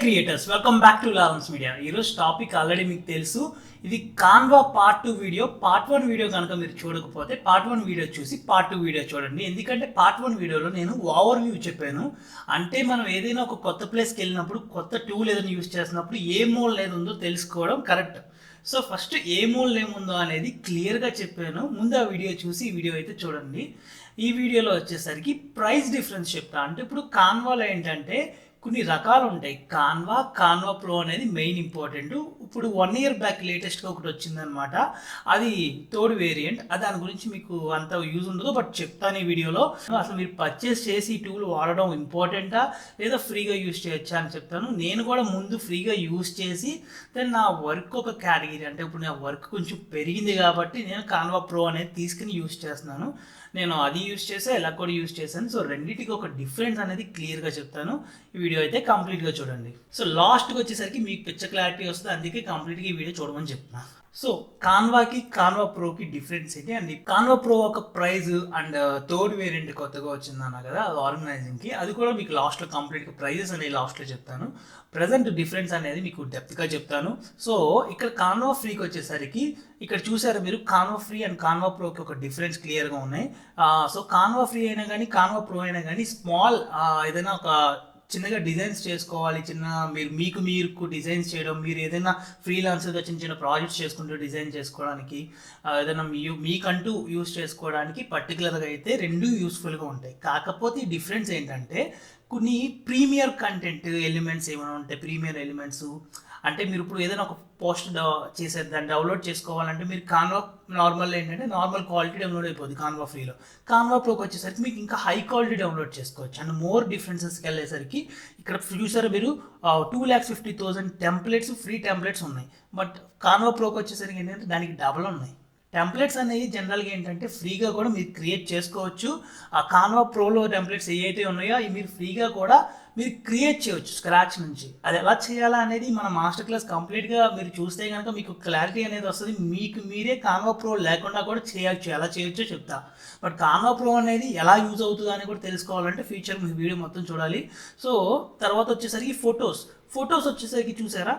Creators welcome back to Lawrence media. ఈరోజు topic already మీకు తెలుసు. ఇది Canva part 2 video. Part 1 video కనుక మీరు చూడకపోతే పార్ట్ 1 వీడియో చూసి పార్ట్ 2 వీడియో చూడండి. ఎందుకంటే పార్ట్ 1 వీడియోలో నేను ఓవర్ వ్యూ చెప్పాను. అంటే మనం ఏదైనా ఒక కొత్త ప్లేస్కి వెళ్ళినప్పుడు, కొత్త టూల్ ఏదైనా యూజ్ చేసినప్పుడు ఏ మోల్ ఏది ఉందో తెలుసుకోవడం కరెక్ట్. సో ఫస్ట్ ఏ మోల్ ఏముందో అనేది క్లియర్గా చెప్పాను. ముందు ఆ వీడియో చూసి ఈ వీడియో అయితే చూడండి. ఈ వీడియోలో వచ్చేసరికి ప్రైస్ డిఫరెన్స్ చెప్తా. అంటే ఇప్పుడు కాన్వాలో ఏంటంటే కొన్ని రకాలు ఉంటాయి. కాన్వా ప్రో అనేది మెయిన్ ఇంపార్టెంట్. ఇప్పుడు 1 year బ్యాక్ లేటెస్ట్గా ఒకటి వచ్చిందనమాట. అది థర్డ్ వేరియంట్. దాని గురించి మీకు అంత యూజ్ ఉండదు, బట్ చెప్తాను ఈ వీడియోలో. అసలు మీరు పర్చేస్ చేసి ఈ టూల్ వాడడం ఇంపార్టెంటా లేదా ఫ్రీగా యూజ్ చేయొచ్చా అని చెప్తాను. నేను కూడా ముందు ఫ్రీగా యూజ్ చేసి దెన్ నా వర్క్ ఒక కేటగిరీ, అంటే ఇప్పుడు నా వర్క్ కొంచెం పెరిగింది కాబట్టి నేను కాన్వా ప్రో అనేది తీసుకుని యూజ్ చేస్తున్నాను. నేను అది యూజ్ చేసా, ఇలా కూడా యూజ్ చేశాను. సో రెండింటికి ఒక డిఫరెన్స్ అనేది క్లియర్గా చెప్తాను. ఈ వీడియో అయితే కంప్లీట్గా చూడండి. సో లాస్ట్కి వచ్చేసరికి మీకు పిక్చర్ క్లారిటీ వస్తుంది, అందుకే కంప్లీట్గా ఈ వీడియో చూడమని చెప్తున్నాను. సో కాన్వా ప్రోకి డిఫరెన్స్ ఏంటి అండ్ కాన్వా ప్రో ఒక ప్రైజ్ అండ్ థర్డ్ వేరియంట్ కొత్తగా వచ్చిందన్నా కదా, అది ఆర్గనైజింగ్కి, అది కూడా మీకు లాస్ట్లో కంప్లీట్గా ప్రైజెస్ అనేది లాస్ట్లో చెప్తాను. ప్రజెంట్ డిఫరెన్స్ అనేది మీకు డెప్త్గా చెప్తాను. సో ఇక్కడ కాన్వా ఫ్రీకి వచ్చేసరికి ఇక్కడ చూసారు మీరు, కాన్వా ఫ్రీ అండ్ కాన్వా ప్రోకి ఒక డిఫరెన్స్ క్లియర్గా ఉన్నాయి. సో కాన్వా ఫ్రీ అయినా కానీ కాన్వా ప్రో అయినా కానీ స్మాల్ ఏదైనా ఒక చిన్నగా డిజైన్స్ చేసుకోవాలి, మీకు డిజైన్స్ చేయడం, మీరు ఏదైనా ఫ్రీలాన్సర్గా చిన్న చిన్న ప్రాజెక్ట్స్ చేసుకుంటూ డిజైన్ చేసుకోవడానికి, ఏదైనా మీకంటూ యూస్ చేసుకోవడానికి పర్టికులర్గా అయితే రెండు యూస్ఫుల్గా ఉంటాయి. కాకపోతే ఈ డిఫరెన్స్ ఏంటంటే కొన్ని ప్రీమియర్ కంటెంట్ ఎలిమెంట్స్ ఏమైనా ఉంటాయి. ప్రీమియర్ ఎలిమెంట్స్ అంటే మీరు ఇప్పుడు ఏదైనా ఒక పోస్ట్ చేసేది దాన్ని డౌన్లోడ్ చేసుకోవాలంటే మీరు కాన్వా నార్మల్ ఏంటంటే నార్మల్ క్వాలిటీ డౌన్లోడ్ అయిపోద్ది కాన్వా ఫ్రీలో. కాన్వా ప్రోకి వచ్చేసరికి మీకు ఇంకా హై క్వాలిటీ డౌన్లోడ్ చేసుకోవచ్చు. అండ్ మోర్ డిఫరెన్సెస్కి వెళ్ళేసరికి ఇక్కడ చూసారా మీరు 2,50,000 టెంప్లెట్స్, ఫ్రీ టెంప్లెట్స్ ఉన్నాయి. బట్ కాన్వా ప్రోకి వచ్చేసరికి ఏంటంటే దానికి డబల్ ఉన్నాయి. టెంప్లెట్స్ అనేవి జనరల్గా ఏంటంటే ఫ్రీగా కూడా మీరు క్రియేట్ చేసుకోవచ్చు. ఆ కాన్వా ప్రోలో టెంప్లెట్స్ ఏవైతే ఉన్నాయో అవి మీరు ఫ్రీగా కూడా మీరు క్రియేట్ చేయవచ్చు స్క్రాచ్ నుంచి. అది ఎలా చేయాలా అనేది మన మాస్టర్ క్లాస్ కంప్లీట్గా మీరు చూస్తే కనుక మీకు క్లారిటీ అనేది వస్తుంది. మీరే కాన్వా ప్రో లేకుండా కూడా చేయొచ్చు. ఎలా చేయొచ్చో చెప్తా. బట్ కాన్వా ప్రో అనేది ఎలా యూజ్ అవుతుందో అని కూడా తెలుసుకోవాలంటే ఫ్యూచర్ మీ వీడియో మొత్తం చూడాలి. సో తర్వాత వచ్చేసరికి ఫొటోస్ వచ్చేసరికి చూసారా,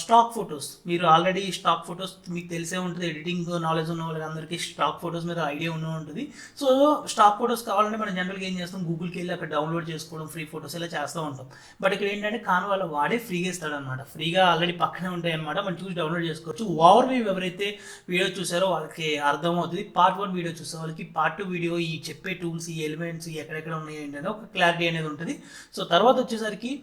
స్టాక్ ఫొటోస్, మీరు ఆల్రెడీ స్టాక్ ఫొటోస్ మీకు తెలిసే ఉంటుంది. ఎడిటింగ్ నాలెడ్జ్ ఉన్న వాళ్ళందరికీ స్టాక్ ఫొటోస్ మీద ఐడియా ఉంటుంది. సో స్టాక్ ఫొటోస్ కావాలంటే మనం జనరల్గా ఏం చేస్తాం, గూగుల్కి వెళ్ళి అక్కడ డౌన్లోడ్ చేసుకోవడం, ఫ్రీ ఫొటోస్ ఇలా చేస్తూ ఉంటాం. బట్ ఇక్కడ ఏంటంటే కాన్వాలో వాడే ఫ్రీగా ఇస్తాడనమాట. ఫ్రీగా ఆల్రెడీ పక్కనే ఉంటాయి అనమాట, మనం చూసి డౌన్లోడ్ చేసుకోవచ్చు. ఓవర్ వ్యూ ఎవరైతే వీడియో చూసారో వాళ్ళకి అర్థమవుతుంది. పార్ట్ 1 వీడియో చూసే వాళ్ళకి పార్ట్ 2 వీడియో ఈ చెప్పే టూల్స్, ఈ ఎలిమెంట్స్ ఎక్కడెక్కడ ఉన్నాయి ఏంటంటే ఒక క్లారిటీ అనేది ఉంటుంది. సో తర్వాత వచ్చేసరికి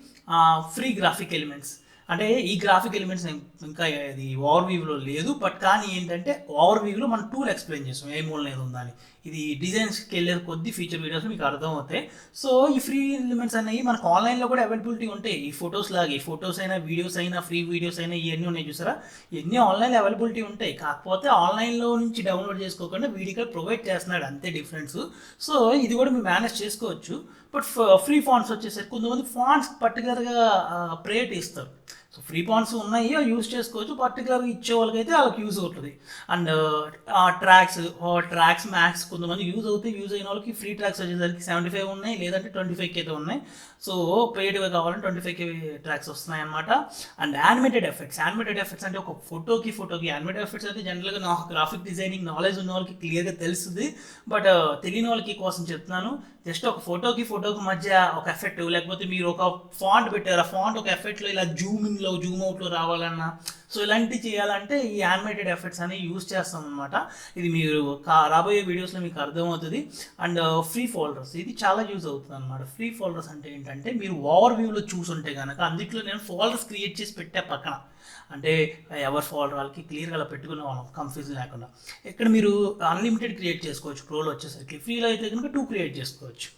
ఫ్రీ గ్రాఫిక్ ఎలిమెంట్స్, అంటే ఈ గ్రాఫిక్ ఎలిమెంట్స్ ఇంకా ఇది ఓవర్ వ్యూలో లేదు. బట్ కానీ ఏంటంటే ఓవర్ వ్యూలో మనం టూల్ ఎక్స్ప్లెయిన్ చేస్తాం ఏ మూల ఏది ఉందని. ఇది డిజైన్స్కి వెళ్ళే కొద్ది ఫీచర్ వీడియోస్ మీకు అర్థమవుతాయి. సో ఈ ఫ్రీ ఎలిమెంట్స్ అనేవి మనకు ఆన్లైన్లో కూడా అవైలబిలిటీ ఉంటాయి. ఈ ఫొటోస్ లాగా, ఈ ఫొటోస్ అయినా, వీడియోస్ అయినా, ఫ్రీ వీడియోస్ అయినా ఇవన్నీ ఉన్నాయి చూసారా, ఇవన్నీ ఆన్లైన్లో అవైలబిలిటీ ఉంటాయి. కాకపోతే ఆన్లైన్లో నుంచి డౌన్లోడ్ చేసుకోకుండా వీడియో ప్రొవైడ్ చేస్తున్నాడు, అంతే డిఫరెన్స్. సో ఇది కూడా మీరు మేనేజ్ చేసుకోవచ్చు. బట్ ఫ్రీ ఫాంట్స్ వచ్చేసరికి కొంతమంది ఫాంట్స్ పర్టికులర్గా ప్రేట్ ఇస్తారు. సో ఫ్రీ ఫాంట్స్ ఉన్నాయి, యూజ్ చేసుకోవచ్చు. పర్టికులర్గా ఇచ్చే వాళ్ళకైతే వాళ్ళకి యూజ్ అవుతుంది. అండ్ ట్రాక్స్ మ్యాక్స్ కొంతమంది యూజ్ అవుతాయి. యూజ్ అయిన వాళ్ళకి ఫ్రీ ట్రాక్స్ వచ్చేసరికి 75 ఉన్నాయి, లేదంటే 25K అయితే ఉన్నాయి. సో పెయిడ్గా కావాలంటే 25K ట్రాక్స్ వస్తున్నాయి అనమాట. అండ్ యానిమేటెడ్ ఎఫెక్ట్స్ అంటే ఒక ఫోటోకి యానిమేటెడ్ ఎఫెక్ట్స్ అయితే జనరల్గా నాకు గ్రాఫిక్ డిజైనింగ్ నాలెడ్జ్ ఉన్న వాళ్ళకి క్లియర్గా తెలుస్తుంది. బట్ తెలియని వాళ్ళకి కోసం చెప్తున్నాను. జస్ట్ ఒక ఫోటోకి మధ్య ఒక ఎఫెక్ట్, లేకపోతే మీరు ఒక ఫాంట్ పెట్టారు, ఆ ఫాంట్ ఒక ఎఫెక్ట్లో ఇలా జూమ్ అవుట్లో రావాలన్నా, సో ఇలాంటివి చేయాలంటే ఈ యానిమేటెడ్ ఎఫెక్ట్స్ అనేవి యూజ్ చేస్తాం అనమాట. ఇది మీరు రాబోయే వీడియోస్లో మీకు అర్థమవుతుంది. అండ్ ఫ్రీ ఫోల్డర్స్, ఇది చాలా యూజ్ అవుతుంది అనమాట. ఫ్రీ ఫోల్డర్స్ అంటే ఏంటంటే మీరు ఓవర్ వ్యూలో చూసుంటే కనుక అందులో నేను ఫోల్డర్స్ క్రియేట్ చేసి పెట్టే పక్కన, అంటే ఎవరి ఫోల్డర్ వాళ్ళకి క్లియర్గా అలా పెట్టుకునే వాళ్ళం కన్ఫ్యూజన్ లేకుండా. ఇక్కడ మీరు అన్లిమిటెడ్ క్రియేట్ చేసుకోవచ్చు. ప్రోలో వచ్చేసరికి ఫ్రీలో అయితే కనుక 2 క్రియేట్ చేసుకోవచ్చు.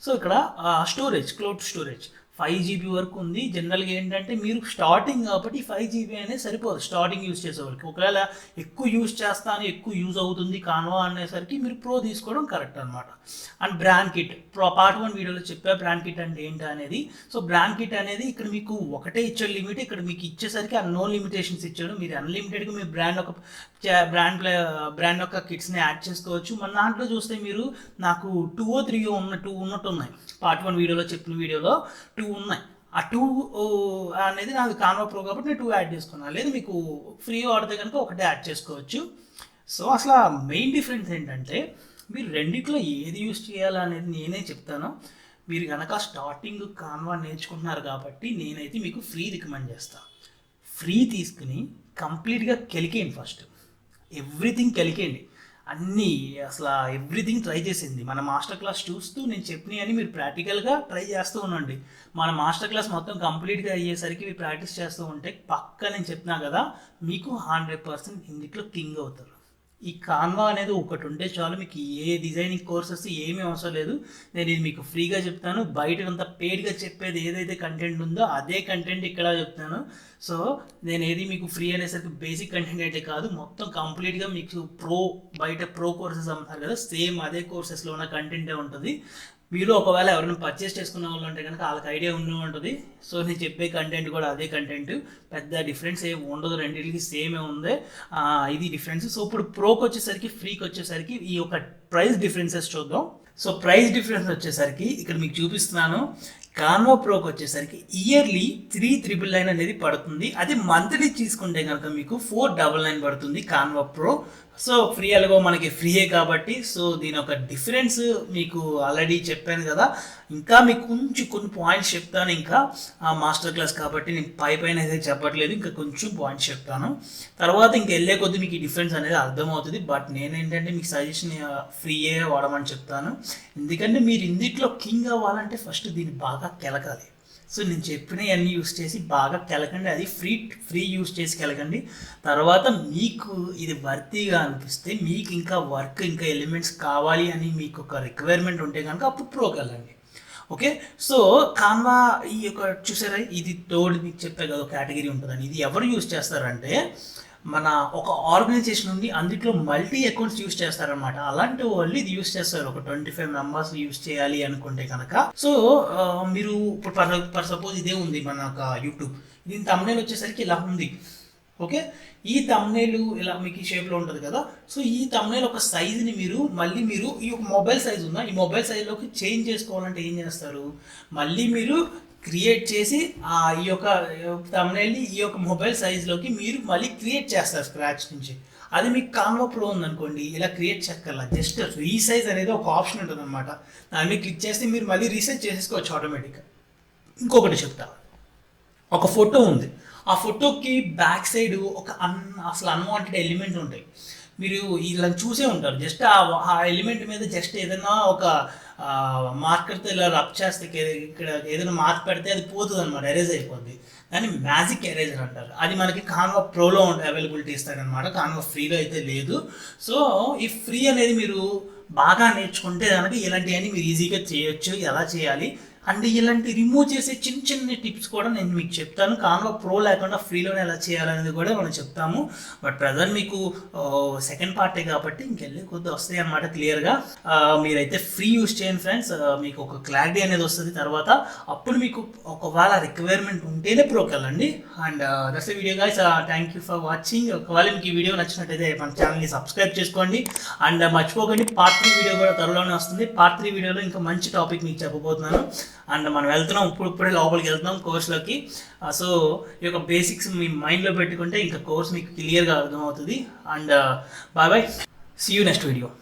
సో ఇక్కడ క్లౌడ్ స్టోరేజ్ 5GB వరకు ఉంది. జనరల్గా ఏంటంటే మీరు స్టార్టింగ్ కాబట్టి 5GB అనేది సరిపోదు స్టార్టింగ్ యూజ్ చేసేవాళ్ళకి. ఒకవేళ ఎక్కువ యూజ్ చేస్తాను, ఎక్కువ యూజ్ అవుతుంది కాన్వా అనేసరికి మీరు ప్రో తీసుకోవడం కరెక్ట్ అనమాట. అండ్ బ్రాండ్ కిట్, పార్ట్ 1 వీడియోలో చెప్పా బ్రాండ్ కిట్ అంటే ఏంటి అనేది. సో బ్రాండ్ కిట్ అనేది ఇక్కడ మీకు ఒకటే ఇచ్చాడు లిమిట్, ఇక్కడ మీకు ఇచ్చేసరికి నో లిమిటేషన్స్ ఇచ్చాడు. మీరు అన్లిమిటెడ్గా మీ బ్రాండ్ యొక్క కిట్స్ని యాడ్ చేసుకోవచ్చు. మన దాంట్లో చూస్తే మీరు నాకు 2 or 3 ఉన్నట్టు ఉన్నాయి. పార్ట్ 1 వీడియోలో చెప్పిన వీడియోలో 2 ఉన్నాయి. ఆ 2 అనేది నాది కాన్వా ప్రో కాబట్టి నేను 2 యాడ్ చేసుకున్నాను. లేదు మీకు ఫ్రీ వాడితే కనుక ఒకటే యాడ్ చేసుకోవచ్చు. సో అసలు మెయిన్ డిఫరెన్స్ ఏంటంటే మీరు రెండిట్లో ఏది యూస్ చేయాలనేది నేనే చెప్తాను. మీరు కనుక స్టార్టింగ్ కాన్వా నేర్చుకుంటున్నారు కాబట్టి నేనైతే మీకు ఫ్రీ రికమెండ్ చేస్తాను. ఫ్రీ తీసుకుని కంప్లీట్గా కెలికేయండి. ఫస్ట్ ఎవ్రీథింగ్ కెలికేయండి, అన్నీ అసలు ఎవ్రీథింగ్ ట్రై చేసింది. మన మాస్టర్ క్లాస్ చూస్తూ నేను చెప్పినవి అని మీరు ప్రాక్టికల్గా ట్రై చేస్తూ ఉండండి. మన మాస్టర్ క్లాస్ మొత్తం కంప్లీట్గా అయ్యేసరికి మీరు ప్రాక్టీస్ చేస్తూ ఉంటే పక్కా నేను చెప్తున్నా కదా మీకు 100% హిందీలో కింగ్ అవుతారు. ఈ కాన్వా అనేది ఒకటి ఉంటే చాలు, మీకు ఏ డిజైనింగ్ కోర్సెస్ ఏమీ అవసరం లేదు. నేను ఇది మీకు ఫ్రీగా చెప్తాను. బయట అంతా పెయిడ్గా చెప్పేది ఏదైతే కంటెంట్ ఉందో అదే కంటెంట్ ఇక్కడ చెప్తాను. సో నేను ఏది మీకు ఫ్రీ అనేసరికి బేసిక్ కంటెంట్ అయితే కాదు, మొత్తం కంప్లీట్గా మీకు బయట ప్రో కోర్సెస్ అమ్ముతారు కదా, సేమ్ అదే కోర్సెస్లో ఉన్న కంటెంటే ఉంటుంది. మీరు ఒకవేళ ఎవరైనా పర్చేస్ చేసుకున్న వాళ్ళు అంటే కనుక వాళ్ళకి ఐడియా ఉండి ఉంటుంది. సో నేను చెప్పే కంటెంట్ కూడా అదే కంటెంట్, పెద్ద డిఫరెన్స్ ఏమి ఉండదు, రెండింటికి సేమే ఉంది. ఇది డిఫరెన్స్. సో ఇప్పుడు ప్రోకి వచ్చేసరికి ఫ్రీకి వచ్చేసరికి ఈ యొక్క ప్రైస్ డిఫరెన్సెస్ చూద్దాం. సో ప్రైస్ డిఫరెన్స్ వచ్చేసరికి ఇక్కడ మీకు చూపిస్తున్నాను. కాన్వా ప్రోకి వచ్చేసరికి ఇయర్లీ 3,999 అనేది పడుతుంది. అదే మంత్లీ తీసుకుంటే కనుక మీకు 499 పడుతుంది కాన్వా ప్రో. సో ఫ్రీ ఎలాగో మనకి ఫ్రీయే కాబట్టి సో దీని ఒక డిఫరెన్స్ మీకు ఆల్రెడీ చెప్పాను కదా. ఇంకా మీకు కొంచెం కొన్ని పాయింట్స్ చెప్తాను. ఇంకా మాస్టర్ క్లాస్ కాబట్టి నేను పైన అయితే చెప్పట్లేదు, ఇంకా కొంచెం పాయింట్స్ చెప్తాను. తర్వాత ఇంక వెళ్ళే కొద్దీ మీకు ఈ డిఫరెన్స్ అనేది అర్థమవుతుంది. బట్ నేనేంటంటే మీకు సజెషన్ ఫ్రీయే వాడమని చెప్తాను. ఎందుకంటే మీరు ఇందులో కింగ్ అవ్వాలంటే ఫస్ట్ దీన్ని బాగా కెలకాలి. సో నేను చెప్పినవన్నీ యూస్ చేసి బాగా కెలకండి. అది ఫ్రీ యూస్ చేసి కెలకండి. తర్వాత మీకు ఇది వర్తీగా అనిపిస్తే, మీకు ఇంకా వర్క్ ఇంకా ఎలిమెంట్స్ కావాలి అని మీకు ఒక రిక్వైర్మెంట్ ఉంటే కనుక అప్పుడు ప్రోకి వెళ్ళండి. ఓకే, సో కాన్వా ఈ యొక్క చూసారా, ఇది మీకు చెప్పే కదా కేటగిరీ ఉంటుందని. ఇది ఎవరు యూస్ చేస్తారంటే మన ఒక ఆర్గనైజేషన్ ఉంది, అందులో మల్టీ అకౌంట్స్ యూస్ చేస్తారనమాట. అలాంటి వాళ్ళు ఇది యూస్ చేస్తారు. ఒక 25 మెంబర్స్ యూస్ చేయాలి అనుకుంటే కనుక. సో మీరు ఇప్పుడు ఫర్ సపోజ్ ఇదే ఉంది మన ఒక యూట్యూబ్, దీని తమ్నైల్ వచ్చేసరికి ఇలా ఉంది. ఓకే, ఈ తమ్నైల్ ఇలా మీకు ఈ షేప్లో ఉంటుంది కదా. సో ఈ తమ్నైల్ ఒక సైజుని మళ్ళీ మీరు ఈ ఒక మొబైల్ సైజ్ ఉందా, ఈ మొబైల్ సైజ్లోకి చేంజ్ చేసుకోవాలంటే ఏం చేస్తారు, మళ్ళీ మీరు క్రియేట్ చేసి ఈ యొక్క తమ్నైల్ని ఈ యొక్క మొబైల్ సైజ్లోకి మీరు మళ్ళీ క్రియేట్ చేస్తారు స్క్రాచ్ నుంచి. అది మీకు కాన్వా ప్రో ఉందనుకోండి, ఇలా క్రియేట్ చేయక్కర్లా, జస్ట్ రీసైజ్ అనేది ఒక ఆప్షన్ ఉంటుంది అనమాట. దాన్ని మీరు క్లిక్ చేస్తే మీరు మళ్ళీ రీసైజ్ చేసేసుకోవచ్చు ఆటోమేటిక్గా. ఇంకొకటి చెప్తా, ఒక ఫోటో ఉంది, ఆ ఫోటోకి బ్యాక్ సైడ్ ఒక అసలు అన్వాంటెడ్ ఎలిమెంట్ ఉంటాయి. మీరు ఇలా చూసే ఉంటారు. జస్ట్ ఆ ఎలిమెంట్ మీద జస్ట్ ఏదైనా ఒక మార్కర్తో ఇలా రబ్ చేస్తే ఇక్కడ ఏదైనా మార్క్ పెడితే అది పోతుంది అనమాట, ఎరేజ్ అయిపోద్ది. దాన్ని మ్యాజిక్ ఎరేజర్ అంటారు. అది మనకి కాన్వా ప్రోలో అవైలబిలిటీ ఇస్తారనమాట, కాన్వా ఫ్రీలో అయితే లేదు. సో ఈ ఫ్రీ అనేది మీరు బాగా నేర్చుకుంటే కనుక ఇలాంటివన్నీ మీరు ఈజీగా చేయొచ్చు. ఎలా చేయాలి అండ్ ఇలాంటి రిమూవ్ చేసే చిన్న చిన్న టిప్స్ కూడా నేను మీకు చెప్తాను. కాన్వా ప్రో లేకుండా ఫ్రీలోనే ఎలా చేయాలనేది కూడా మనం చెప్తాము. బట్ ప్రజెంట్ మీకు సెకండ్ పార్టే కాబట్టి ఇంకెళ్ళి కొద్దిగా వస్తాయి అనమాట క్లియర్గా. మీరైతే ఫ్రీ యూస్ చేయండి ఫ్రెండ్స్, మీకు ఒక క్లారిటీ అనేది వస్తుంది. తర్వాత అప్పుడు మీకు ఒకవేళ రిక్వైర్మెంట్ ఉంటేనే ప్రోకి వెళ్ళండి. And that's video guys, thank you for watching. ఒకవేళ మీకు ఈ వీడియో నచ్చినట్టయితే మన ఛానల్ని సబ్స్క్రైబ్ చేసుకోండి. అండ్ మర్చిపోకండి, పార్ట్ 3 వీడియో కూడా త్వరలోనే వస్తుంది. పార్ట్ 3 వీడియోలో ఇంకా మంచి టాపిక్ మీకు చెప్పబోతున్నాను. అండ్ మనం వెళ్తున్నాం, ఇప్పుడే లోపలికి వెళ్తున్నాం కోర్సులోకి. సో ఈ యొక్క బేసిక్స్ మీ మైండ్లో పెట్టుకుంటే ఇంకా కోర్స్ మీకు క్లియర్గా అర్థమవుతుంది. And bye bye, see you next video.